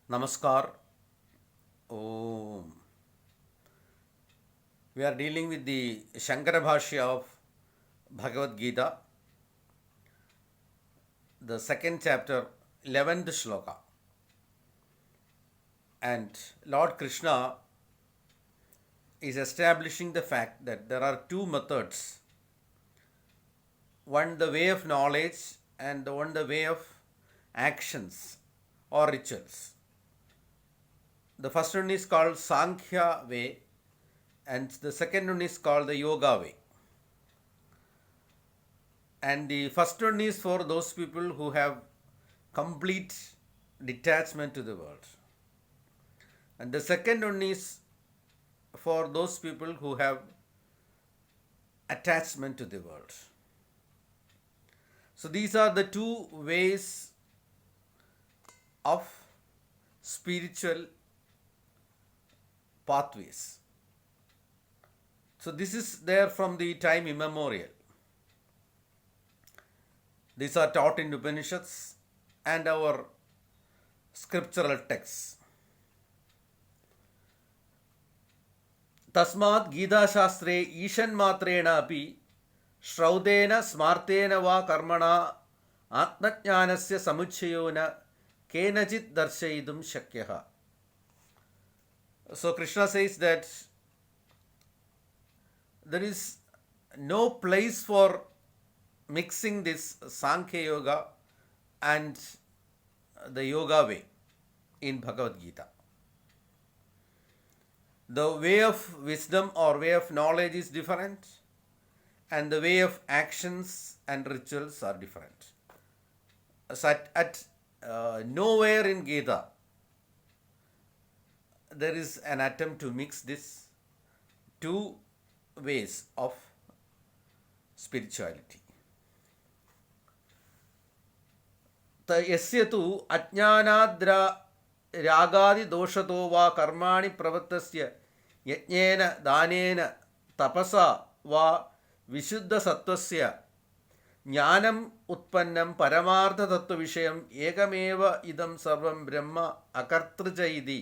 Namaskar. Om. We are dealing with the Shankara Bhashya of Bhagavad Gita, the second chapter, 11th shloka. And Lord Krishna is establishing the fact that there are two methods, one the way of knowledge and one the way of actions or rituals. The first one is called Sankhya way and the second one is called the Yoga way. And the first one is for those people who have complete detachment to the world. And the second one is for those people who have attachment to the world. So these are the two ways of spiritual pathways. So this is there from the time immemorial. These are taught in Upanishads and our scriptural texts. Tasmat Gita Shastre Ishan Matrena api Shraudena Smartena va Karmana Atmajnanasya Samuchayona Kenachit Darshayidum Shakyaha. So Krishna says that there is no place for mixing this Sankhya Yoga and the Yoga way in Bhagavad Gita. The way of wisdom or way of knowledge is different, and the way of actions and rituals are different. So at nowhere in Gita there is an attempt to mix these two ways of spirituality. यस्य तु अज्ञानाद्रा रागादि दोषतो वा कर्माणि प्रवृत्तस्य यज्ञेन दानेन तपसा वा विशुद्धसत्त्वस्य ज्ञानम् उत्पन्नं परमार्थतत्त्वविषयम् एकमेव इदं सर्वं ब्रह्म अकर्तृ च इति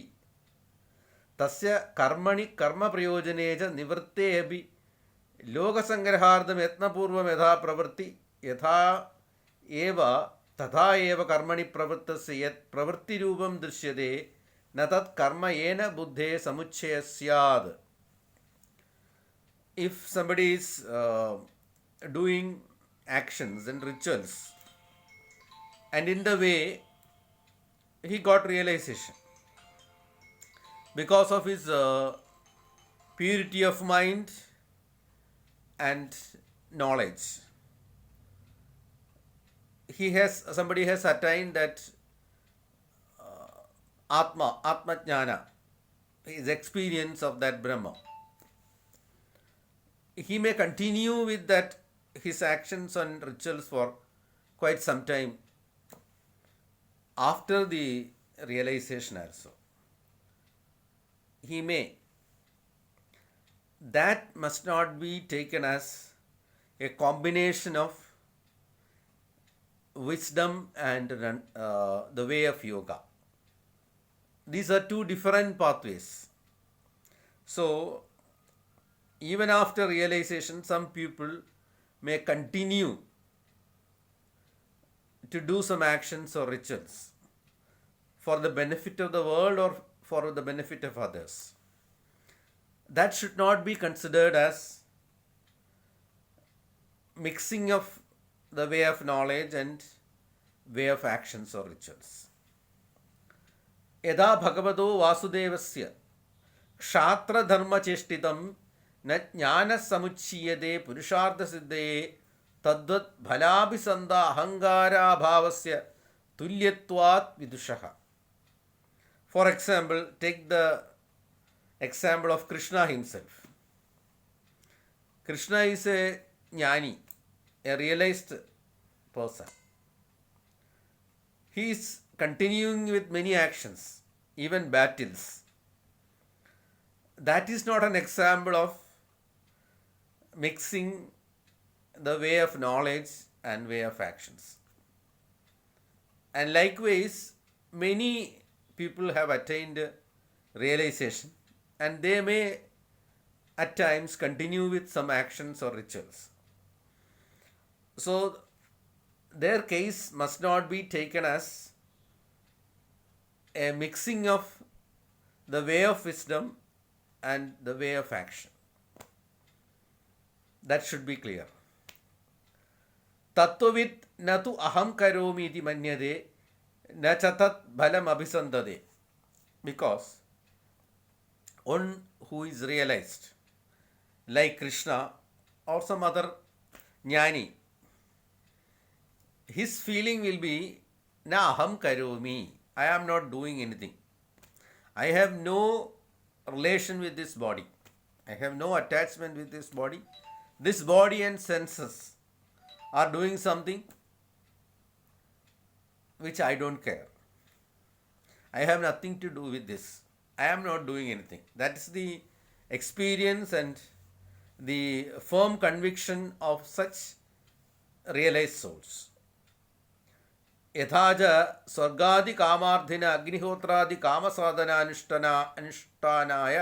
तस्य कर्मणि कर्मप्रयोजने च निवृत्ते अपि लोकसंग्रहार्थं यत्नपूर्वं यथा प्रवृत्ति यथा एव तथा एव कर्मणि प्रवृत्तस्य यत् प्रवृत्तिरूपं दृश्यते न तत् कर्म येन बुद्धे समुच्चयः स्यात्. If somebody is doing actions and rituals and in the way he got realization because of his purity of mind and knowledge, somebody has attained that Atma Jnana, his experience of that Brahma. He may continue with that his actions and rituals for quite some time after the realization also. He may. That must not be taken as a combination of wisdom and the way of yoga. These are two different pathways. So, even after realization, some people may continue to do some actions or rituals for the benefit of the world or for the benefit of others. That should not be considered as mixing of the way of knowledge and way of actions or rituals. Yada Bhagavato Vasudevasya Kshatra Dharma Cheshtitam Na Jnana Samuchiyade Purushartha Siddhaye Tadvat Bhalabhisanda Ahangara Bhavasya Tulyatvat Vidushaha. For example, take the example of Krishna himself. Krishna is a jnani, a realized person. He is continuing with many actions, even battles. That is not an example of mixing the way of knowledge and way of actions. And likewise, many people have attained realization, and they may at times continue with some actions or rituals. So their case must not be taken as a mixing of the way of wisdom and the way of action. That should be clear. Tattvavit na tu aham karomi iti manyade na cha tat bhalam abhisandade. Because one who is realized, like Krishna or some other jnani, his feeling will be na aham karomi. I am not doing anything. I have no relation with this body. I have no attachment with this body. This body and senses are doing something which I don't care. I have nothing to do with this. I am not doing anything. That's the experience and the firm conviction of such realized souls. यथा च स्वर्गादि कामार्थिन अग्निहोत्रादि कामसाधनानुष्ठानाय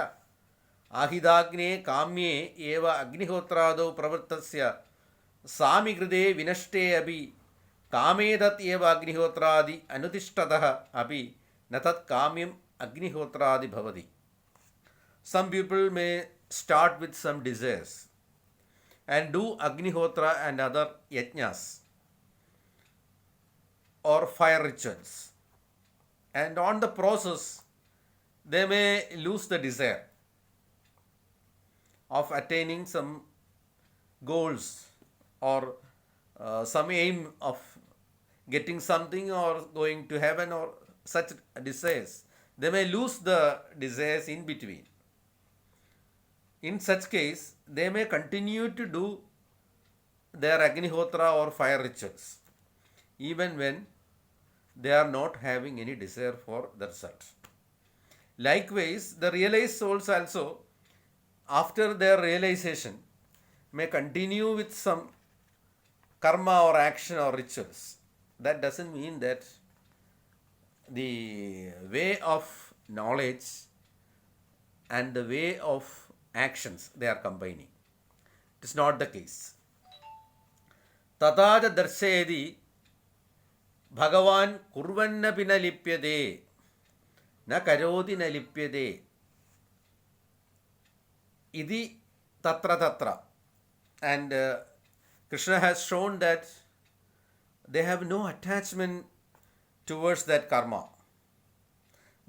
आहिदाग्ने काम्ये एव अग्निहोत्रादौ प्रवृत्तस्य सामिकृते विनष्टे अपि कामे तत् एव अग्निहोत्रादि अनुतिष्ठतः अपि न तत् काम्यम् अग्निहोत्रादि भवति. Some people may start with some desires and do Agnihotra and other yajnas or fire rituals, and on the process they may lose the desire of attaining some goals or some aim of getting something or going to heaven or such desires. They may lose the desires in between. In such case, they may continue to do their Agnihotra or fire rituals even when they are not having any desire for the result. Likewise, the realized souls also, after their realization, may continue with some karma or action or rituals. That doesn't mean that the way of knowledge and the way of actions they are combining. It is not the case. Tataja darshayadi Bhagavan kurvannapi na lipyade na karoti na lipyade idi tatra tatra. And Krishna has shown that they have no attachment towards that karma.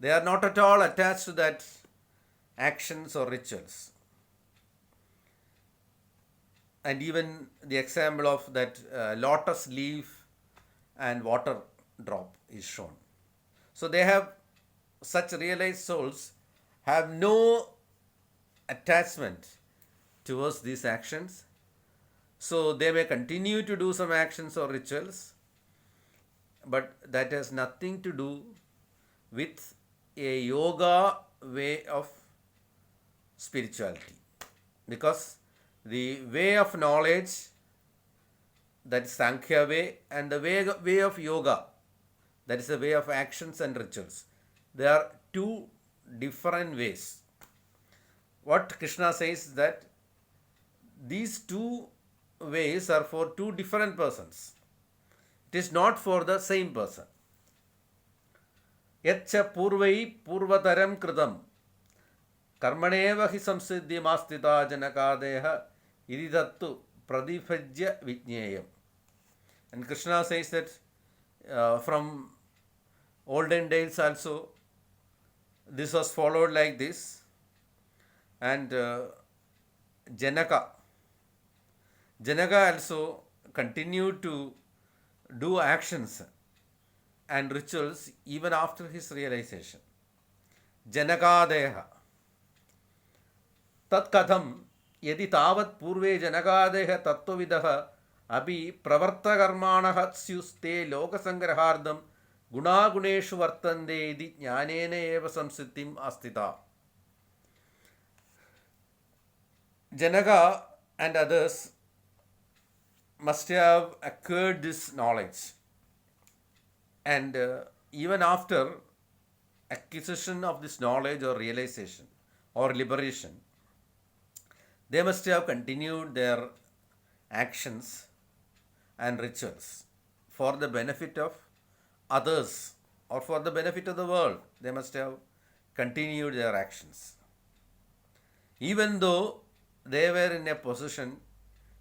They are not at all attached to that actions or rituals. And even the example of that lotus leaf and water drop is shown. So they have, such realized souls have no attachment towards these actions. So they may continue to do some actions or rituals, but that has nothing to do with a yoga way of spirituality. Because the way of knowledge, that is Sankhya way, and the way of yoga, that is the way of actions and rituals. They are two different ways. What Krishna says is that these two ways are for two different persons. It is not for the same person. Yatcha purvai purvataram kritam karmaneva hi samsiddhimastita janakadeha iridattu pradipajya vijneyam. And Krishna says that from olden days also this was followed like this. And Janaka also continued to do actions and rituals even after his realization. Janakadeha tat katham yadi tavat purve janakadeha tattvavidah abhi pravartakarmanah syuste lokasangrahardam gunaguneshu vartande iti jnanena eva samsiddhim astita. Janaka and others must have acquired this knowledge, and even after acquisition of this knowledge or realization or liberation, they must have continued their actions and rituals for the benefit of others or for the benefit of the world. They must have continued their actions. Even though they were in a position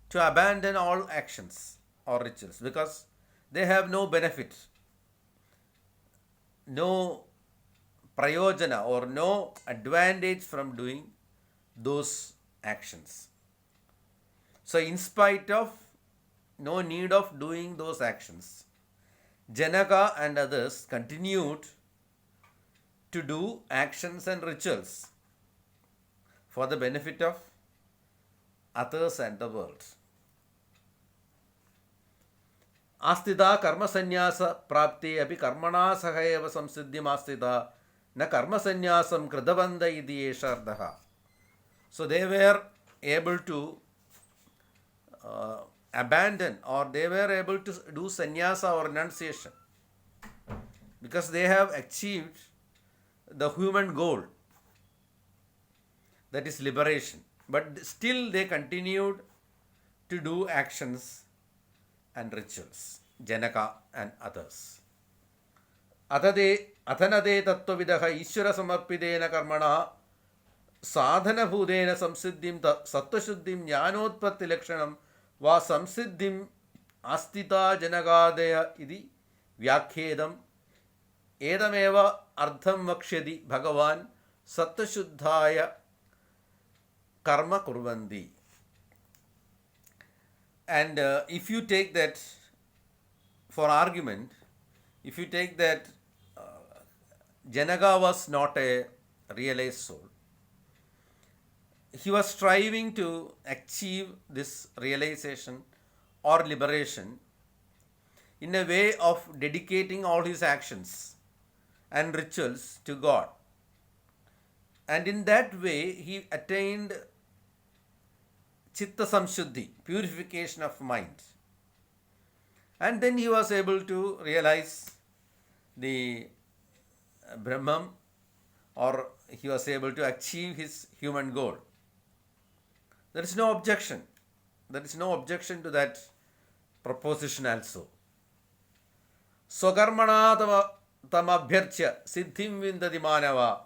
to abandon all actions or rituals because they have no benefit, no prayojana or no advantage from doing those actions. So, in spite of no need of doing those actions, Janaka and others continued to do actions and rituals for the benefit of others and the world. Astita karma sannyasa prapti api karmana sahayava samsiddhim astita na karma sannyasam kridavanda iti eshardaha. So they were able to abandon or they were able to do sannyasa or renunciation because they have achieved the human goal, that is liberation. But still they continued to do actions and rituals, Janaka and others. Athanade tattvavidaha ishvara samarpidena karmana sadhana bhudena samsiddhim sattva-shuddhim jnanotpatti lakshanam va samsiddhim astita janagadaya iti vyakhedam edameva ardham vakshyati bhagavan sattva-shuddhaya karma kurvandi. And if you take that for argument, if you take that Janaka was not a realized soul, he was striving to achieve this realization or liberation in a way of dedicating all his actions and rituals to God. And in that way, he attained Chitta Samshuddhi, purification of mind. And then he was able to realize the Brahman, or he was able to achieve his human goal. There is no objection. There is no objection to that proposition also. Swakarmana tamabhyarchya siddhim vindati manava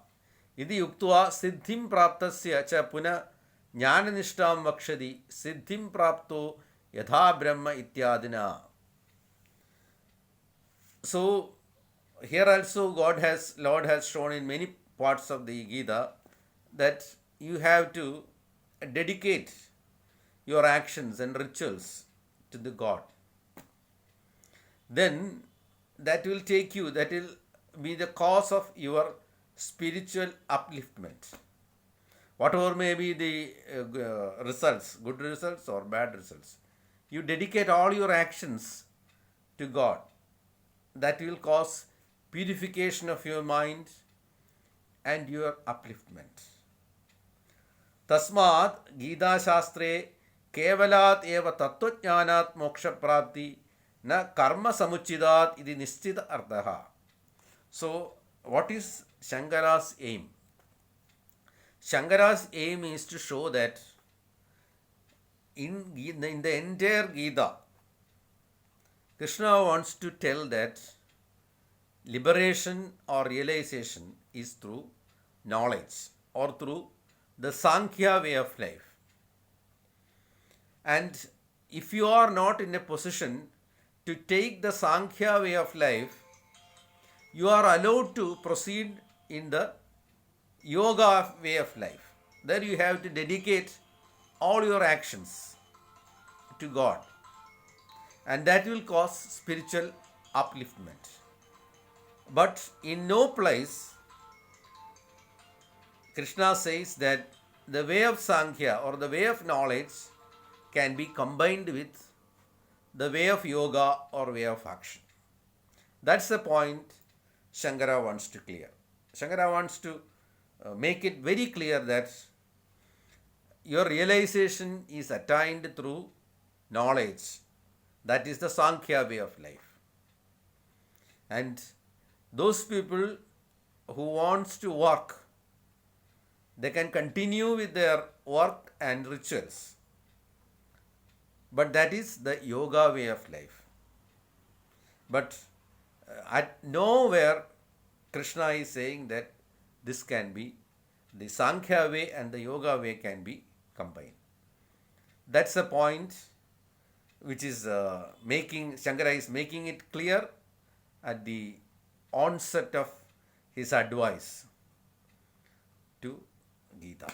iti yuktva siddhim praptasya cha puna jnananishtam vakshati siddhim prapto yatha brahma ityadina. So here also Lord has shown in many parts of the Gita that you have to dedicate your actions and rituals to the God. Then that will be the cause of your spiritual upliftment. Whatever may be the results, good results or bad results, you dedicate all your actions to God. That will cause purification of your mind and your upliftment. Tasmat Gita Shastre Kevalat eva Tattvajnanat Moksha Prapti na Karma Samuchidat iti Nishchita Arthaha. So, what is Shankara's aim? Shankara's aim is to show that in the entire Gita, Krishna wants to tell that liberation or realization is through knowledge or through the Sankhya way of life. And if you are not in a position to take the Sankhya way of life, you are allowed to proceed in the Yoga way of life. There you have to dedicate all your actions to God. And that will cause spiritual upliftment. But in no place, Krishna says that the way of Sankhya or the way of knowledge can be combined with the way of yoga or way of action. That's the point Shankara wants to clear. Shankara wants to make it very clear that your realization is attained through knowledge. That is the Sankhya way of life. And those people who wants to work, they can continue with their work and rituals. But that is the yoga way of life. But at nowhere Krishna is saying that this can be, the Sankhya way and the yoga way can be combined. That's the point which is Shankara is making it clear at the onset of his advice to Gita.